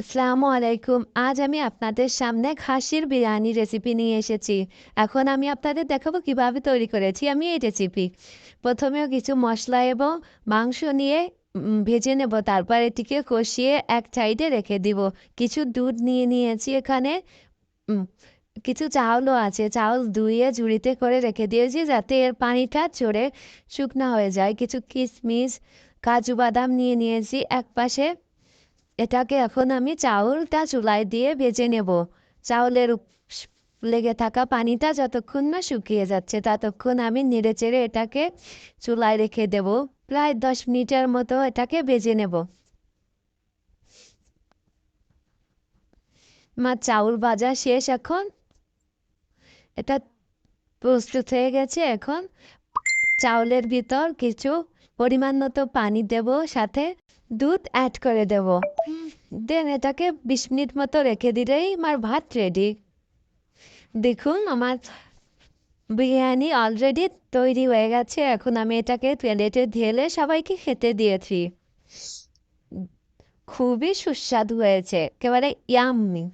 আসসালামু আলাইকুম। আজ আমি আপনাদের সামনে খাসির বিরিয়ানি রেসিপি নিয়ে এসেছি। এখন আমি আপনাদের দেখাবো কিভাবে তৈরি করেছি আমি এই রেসিপি। প্রথমেও কিছু মশলা এবং মাংস নিয়ে ভেজে নেব, তারপর এটিকে কষিয়ে এক সাইডে রেখে দিব। কিছু দুধ নিয়ে নিয়েছি এখানে। উম, কিছু চাউলও আছে, চাউল ধুয়ে ঝুড়িতে করে রেখে দিয়েছি যাতে এর পানিটা ঝরে শুকনা হয়ে যায়। কিছু কিশমিশ, কাজু বাদাম নিয়ে নিয়েছি এক পাশে। এটাকে এখন আমি চাউলটা চুলায় দিয়ে ভেজে নেব। চাউলের লেগে থাকা পানিটা যতক্ষণ না শুকিয়ে যাচ্ছে ততক্ষণ আমি নেড়েচেড়ে এটাকে চুলায় রেখে দেব। প্রায় 10 মিনিটের মতো এটাকে ভেজে নেব। আমার চাউল ভাজা শেষ এখন। এটা প্রস্তুত হয়ে গেছে। এখন চাউলের ভিতর কিছু পরিমাণ মতো পানি দেব, সাথে দুধ অ্যাড করে দেব। দেন এটাকে 20 মিনিট মতো রেখে দিলেই আমার ভাত রেডি। দেখুন আমার বিরিয়ানি অলরেডি তৈরি হয়ে গেছে। এখন আমি এটাকে প্লেটে ঢেলে সবাইকে খেতে দিয়েছি। খুবই সুস্বাদু হয়েছে, একেবারে ইয়াম্মি।